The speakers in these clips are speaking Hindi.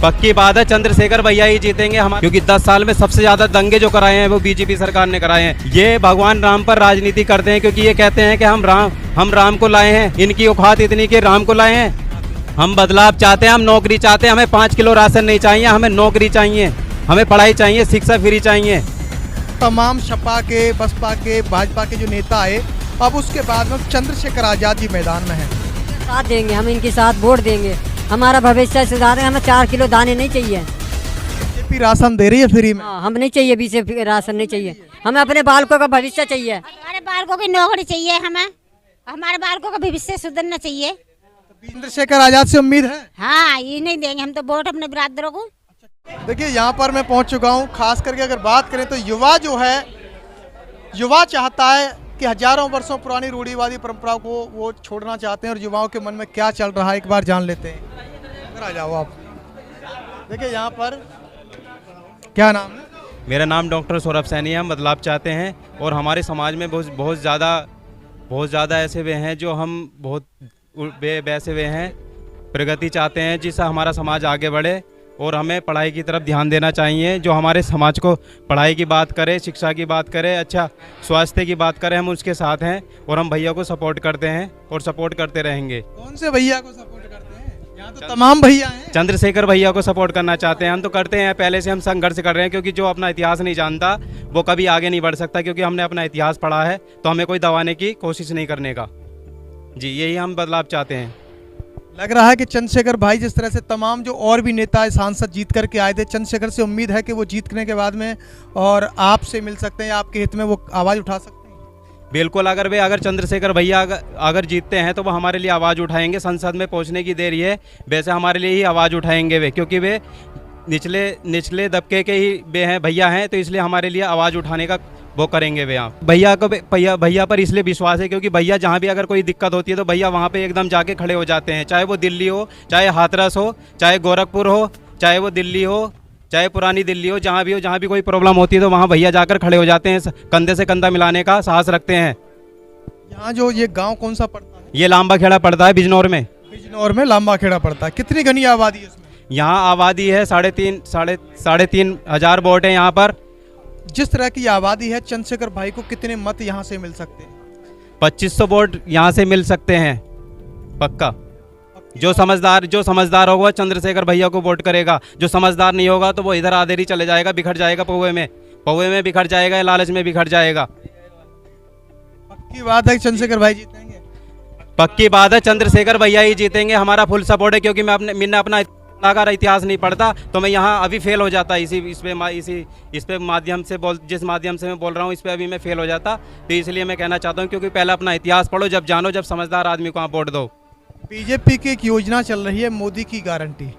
पक्की बात है, चंद्रशेखर भैया ही जीतेंगे हम, क्योंकि 10 साल में सबसे ज्यादा दंगे जो कराए हैं वो बीजेपी सरकार ने कराए हैं। ये भगवान राम पर राजनीति करते हैं, क्योंकि ये कहते हैं कि हम राम को लाए हैं। इनकी औकात इतनी कि राम को लाए हैं। हम बदलाव चाहते हैं, हम नौकरी चाहते हैं। हमें 5 किलो राशन नहीं चाहिए, हमें नौकरी चाहिए, हमें पढ़ाई चाहिए, शिक्षा फ्री चाहिए। तमाम सपा के, बसपा के, भाजपा के जो नेता आए, अब उसके बाद में चंद्रशेखर आजाद जी मैदान में हैं। साथ देंगे, हम इनके साथ वोट देंगे। हमारा भविष्य सुधारेंगे। हमें 4 किलो दाने नहीं चाहिए। बीजेपी राशन दे रही है फ्री में। हाँ, हम नहीं चाहिए, बीजेपी राशन नहीं चाहिए। हमें अपने बालकों का भविष्य चाहिए। हमारे बालकों की नौकरी चाहिए, हमें हमारे बालकों का भविष्य सुधरना चाहिए। चंद्रशेखर आजाद से उम्मीद है? हाँ, ये नहीं देंगे हम तो वोट अपने बिरादरों को। देखिए, यहाँ पर मैं पहुँच चुका हूँ। खास करके अगर बात करें तो युवा जो है, युवा चाहता है कि हजारों वर्षों पुरानी रूढ़िवादी परंपराओं को वो छोड़ना चाहते हैं। और युवाओं के मन में क्या चल रहा है एक बार जान लेते हैं। इधर आ जाओ आप। देखिए, यहाँ पर क्या नाम है? मेरा नाम डॉक्टर सौरभ सैनी है। हम बदलाव चाहते हैं और हमारे समाज में बहुत ज़्यादा ऐसे वे हैं जो हम वैसे वे हैं प्रगति चाहते हैं, जिससे हमारा समाज आगे बढ़े। और हमें पढ़ाई की तरफ ध्यान देना चाहिए। जो हमारे समाज को पढ़ाई की बात करे, शिक्षा की बात करे, अच्छा स्वास्थ्य की बात करें, हम उसके साथ हैं और हम भैया को सपोर्ट करते हैं और सपोर्ट करते रहेंगे। कौन से भैया को सपोर्ट करते हैं? यहाँ तो तमाम भैया हैं। चंद्रशेखर भैया को सपोर्ट करना चाहते हैं। हम तो करते हैं, पहले से हम संघर्ष कर रहे हैं, क्योंकि जो अपना इतिहास नहीं जानता वो कभी आगे नहीं बढ़ सकता। क्योंकि हमने अपना इतिहास पढ़ा है, तो हमें कोई दबाने की कोशिश नहीं करने का। जी, यही हम बदलाव चाहते हैं। लग रहा है कि चंद्रशेखर भाई, जिस तरह से तमाम जो और भी नेता सांसद जीत करके आए थे, चंद्रशेखर से उम्मीद है कि वो जीतने के बाद में और आपसे मिल सकते हैं, आपके हित में वो आवाज़ उठा सकते हैं। बिल्कुल, अगर चंद्रशेखर भैया अगर जीतते हैं तो वो हमारे लिए आवाज़ उठाएंगे। संसद में पहुंचने की देरी है, वैसे हमारे लिए ही आवाज़ उठाएंगे वे, क्योंकि वे निचले दबके के ही भैया हैं, तो इसलिए हमारे लिए आवाज़ उठाने का वो करेंगे वे। यहाँ भैया पर इसलिए विश्वास है, क्योंकि भैया जहाँ भी अगर कोई दिक्कत होती है तो भैया वहाँ पे एकदम जाके खड़े हो जाते हैं। चाहे वो दिल्ली हो, चाहे हाथरस हो, चाहे गोरखपुर हो, चाहे वो दिल्ली हो, चाहे पुरानी दिल्ली हो, जहाँ भी कोई प्रॉब्लम होती है तो वहाँ भैया जाकर खड़े हो जाते हैं। कंधे से कंधा मिलाने का साहस रखते हैं। यहाँ जो ये गाँव कौन सा पड़ता है? ये लांबा खेड़ा पड़ता है, बिजनौर में। बिजनौर में लांबा खेड़ा पड़ता है। कितनी घनी आबादी है इसमें? यहाँ आबादी है 3,500 वोट है यहाँ पर। जिस तरह की आबादी है, चंद्रशेखर भाई को कितने मत यहाँ से मिल सकते हैं? 2500 वोट यहाँ से मिल सकते हैं पक्का। जो समझदार होगा चंद्रशेखर भैया को वोट करेगा। जो समझदार नहीं होगा तो वो इधर आधेरी चले जाएगा, बिखर जाएगा, पौवे में बिखर जाएगा, लालच में बिखर जाएगा। पक्की बात है कि चंद्रशेखर भाई जीतेंगे? पक्की बात है, चंद्रशेखर भैया ही जीतेंगे। हमारा फुल सपोर्ट है, क्योंकि मैंने अपना अगर इतिहास नहीं पढ़ता तो मैं यहाँ अभी फेल हो जाता। जिस माध्यम से मैं बोल रहा हूँ, इस पे अभी मैं फेल हो जाता। तो इसलिए मैं कहना चाहता हूँ, क्योंकि पहले अपना इतिहास पढ़ो, जब जानो, जब समझदार आदमी को आप वोट दो। बीजेपी की एक योजना चल रही है, मोदी की गारंटी।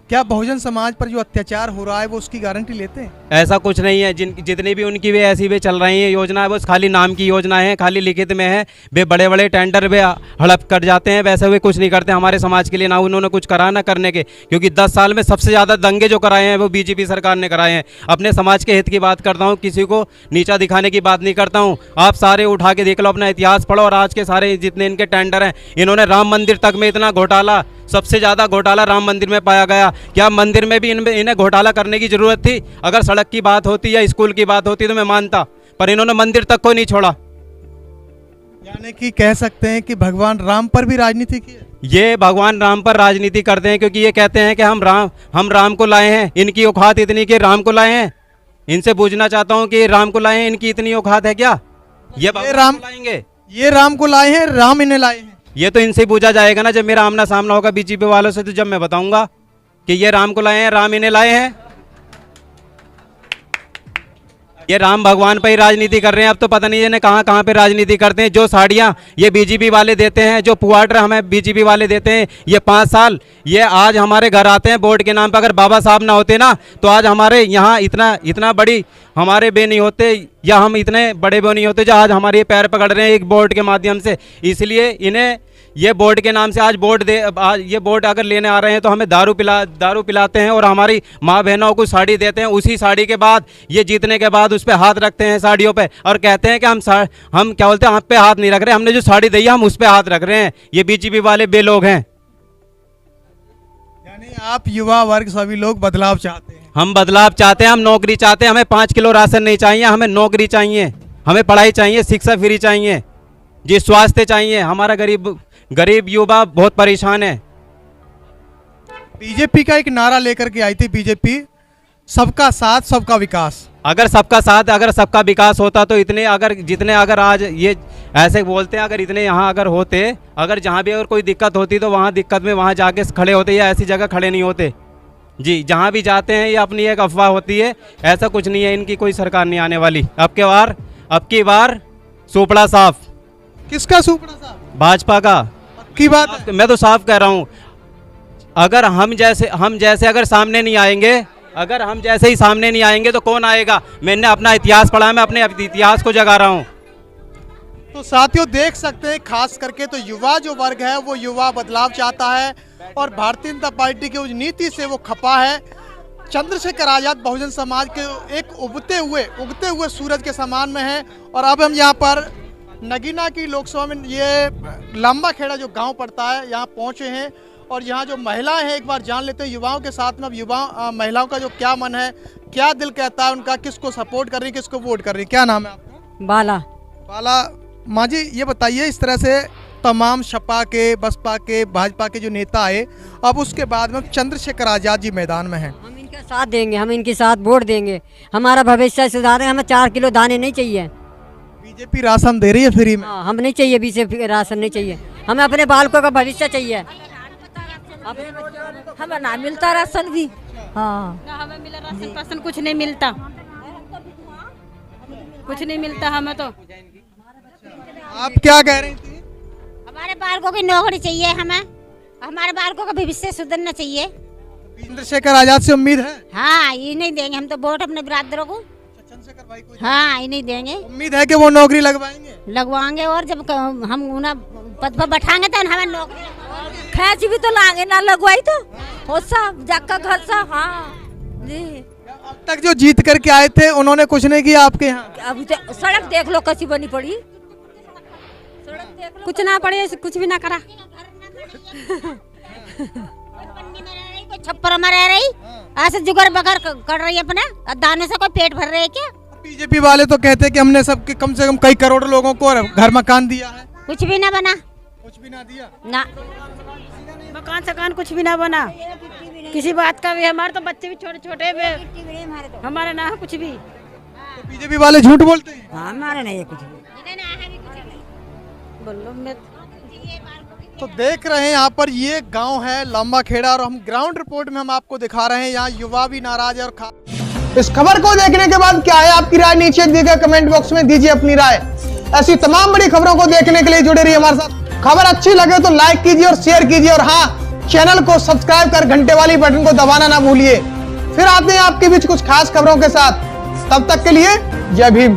क्या बहुजन समाज पर जो अत्याचार हो रहा है वो उसकी गारंटी लेते हैं? ऐसा कुछ नहीं है। जितनी भी उनकी वे ऐसी वे चल रही है योजना है, वो खाली नाम की योजना है, खाली लिखित में है। वे बड़े टेंडर वे हड़प कर जाते हैं, वैसे वे कुछ नहीं करते हमारे समाज के लिए। ना उन्होंने कुछ करा ना करने के, क्योंकि 10 साल में सबसे ज़्यादा दंगे जो कराए हैं वो बीजेपी सरकार ने कराए हैं। अपने समाज के हित की बात करता हूँ, किसी को नीचा दिखाने की बात नहीं करता हूँ। आप सारे उठा के देख लो, अपना इतिहास पढ़ो, और आज के सारे जितने इनके टेंडर हैं, इन्होंने राम मंदिर तक में इतना घोटाला, सबसे ज़्यादा घोटाला राम मंदिर में पाया गया। क्या मंदिर में भी इन्हें घोटाला करने की जरूरत थी? अगर सड़क की बात होती या स्कूल की बात होती तो मैं मानता, पर इन्होंने मंदिर तक को नहीं छोड़ा। यानी कि कह सकते हैं कि भगवान राम पर भी राजनीति की है। ये भगवान राम पर राजनीति करते हैं, क्योंकि ये कहते हैं कि हम राम को लाए हैं। इनकी औकात इतनी कि राम को लाए हैं। इनसे पूछना चाहता हूँ कि राम को लाए हैं, इनकी इतनी औकात है क्या? ये राम लाएंगे, ये राम को लाए हैं, राम इन्हें लाए हैं। ये तो इनसे पूछा जाएगा ना, जब मेरा आमना सामना होगा बीजेपी वालों से, तो जब मैं बताऊंगा कि ये राम को लाए हैं, राम इन्हें लाए हैं। ये राम भगवान पर ही राजनीति कर रहे हैं। अब तो पता नहीं इन्हें कहाँ पे राजनीति करते हैं। जो साड़ियाँ ये बीजेपी वाले देते हैं, जो पुआटर हमें बीजेपी वाले देते हैं, ये 5 साल ये आज हमारे घर आते हैं वोट के नाम पर। अगर बाबा साहब ना होते ना तो आज हमारे यहाँ इतना बड़ी हमारे बे नहीं होते, या हम इतने बड़े बे नहीं होते जो आज हमारे पैर पकड़ रहे हैं एक वोट के माध्यम से। इसलिए इन्हें ये वोट के नाम से आज ये वोट अगर लेने आ रहे हैं तो हमें दारू पिलाते हैं और हमारी माँ बहनों को साड़ी देते हैं। उसी साड़ी के बाद ये जीतने के बाद उस पर हाथ रखते हैं, साड़ियों पे, और कहते हैं कि हम क्या बोलते हैं, आप पे हाथ नहीं रख रहे, हमने जो साड़ी दी है हम उस पर हाथ रख रहे हैं। ये बीजेपी वाले बे लोग हैं। यानी आप युवा वर्ग सभी लोग बदलाव चाहते हैं। हम बदलाव चाहते हैं, हम नौकरी चाहते हैं। हमें 5 किलो राशन नहीं चाहिए, हमें नौकरी चाहिए, हमें पढ़ाई चाहिए, शिक्षा फ्री चाहिए जी, स्वास्थ्य चाहिए। हमारा गरीब युवा बहुत परेशान है। बीजेपी का एक नारा लेकर के आई थी बीजेपी, सबका साथ सबका विकास। अगर सबका साथ, अगर सबका विकास होता तो इतने जितने आज ये ऐसे बोलते हैं, अगर इतने यहाँ अगर होते, अगर जहाँ भी अगर कोई दिक्कत होती तो वहाँ दिक्कत में वहाँ जाके खड़े होते या ऐसी जगह खड़े नहीं होते जी। जहाँ भी जाते हैं ये अपनी एक अफवाह होती है, ऐसा कुछ नहीं है। इनकी कोई सरकार नहीं आने वाली। अब की बार सुपड़ा साफ। किसका सुपड़ा साहब? भाजपा का। की बात है। मैं तो साफ कह रहा हूँ, अगर हम जैसे अगर सामने नहीं आएंगे, अगर हम जैसे ही सामने नहीं आएंगे तो कौन आएगा? मैंने अपना इतिहास पढ़ा, मैं अपने इतिहास को जगा रहा हूँ। तो साथियों देख सकते हैं, खास करके तो युवा जो वर्ग है वो युवा बदलाव चाहता है और भारतीय जनता पार्टी की उस नीति से वो खपा है। चंद्रशेखर आजाद बहुजन समाज के एक उगते हुए सूरज के समान में है। और अब हम यहाँ पर नगीना की लोकसभा में ये लंबा खेड़ा जो गांव पड़ता है यहाँ पहुँचे हैं और यहाँ जो महिलाएं हैं एक बार जान लेते हैं युवाओं के साथ में। अब महिलाओं का जो क्या मन है, क्या दिल कहता है उनका, किसको सपोर्ट कर रही है, किसको वोट कर रही है। क्या नाम है आपका? बाला माँ जी, ये बताइए, इस तरह से तमाम सपा के, बसपा के, भाजपा के जो नेता आए, अब उसके बाद में चंद्रशेखर आजाद जी मैदान में हैं। हम इनका साथ देंगे, हम इनके साथ वोट देंगे, हमारा भविष्य सुधारेंगे। हमें 4 किलो दाने नहीं चाहिए। बीजेपी राशन दे रही है फ्री में। हाँ, हम नहीं चाहिए बीजेपी राशन नहीं चाहिए, हमें अपने बालकों का भविष्य चाहिए। हमें ना मिलता राशन भी। हाँ, ना हमें मिला राशन कुछ नहीं मिलता, कुछ नहीं मिलता हमें तो। आप क्या कह रही थी? हमारे बालकों की नौकरी चाहिए, हमें हमारे बालकों का भविष्य सुधरना चाहिए। चंद्रशेखर आजाद से उम्मीद है? हाँ, ये नहीं देंगे हम तो वोट अपने बिरादरों को। चंद्रशेखर भाई को हाँ, ये नहीं देंगे। उम्मीद है कि वो नौकरी लगवाएंगे? लगवाएंगे और जब हम उन्हें पद पर बैठाएंगे तो हमें नौकरी खैच भी तो लागे ना लगवाई तो हो सब जाका घर सा। हाँ जी, अब तक जो जीत करके आए थे उन्होंने कुछ नहीं किया आपके यहाँ? अभी तो सड़क देख लो कैसी बनी पड़ी, कुछ ना पड़े, कुछ भी ना करा। कोई छप्पर में रह रही, ऐसे जुगाड़ बगर कर रही है अपना, दाने से कोई पेट भर रहे है क्या? बीजेपी वाले तो कहते हैं कि हमने सबके कम से कम कई करोड़ लोगों को घर मकान दिया है। कुछ भी ना बना, कुछ भी ना दिया ना मकान सकान कुछ भी ना बना, किसी बात का भी। हमारे तो बच्चे भी छोटे छोटे, हमारा ना है कुछ भी। तो बीजेपी वाले झूठ बोलते हैं। हमारे नहीं है कुछ भी। बोलो मैं तो देख रहे हैं यहाँ पर ये गांव है लंबा खेड़ा और हम ग्राउंड रिपोर्ट में हम आपको दिखा रहे हैं यहाँ युवा भी नाराज है। और इस खबर को देखने के बाद क्या है आपकी राय, नीचे दिए गए कमेंट बॉक्स में दीजिए अपनी राय। ऐसी तमाम बड़ी खबरों को देखने के लिए जुड़े रहिए हमारे साथ। खबर अच्छी लगे तो लाइक कीजिए और शेयर कीजिए और हाँ, चैनल को सब्सक्राइब कर घंटे वाली बटन को दबाना ना भूलिए। फिर आते हैं आपके बीच कुछ खास खबरों के साथ, तब तक के लिए जय भीम।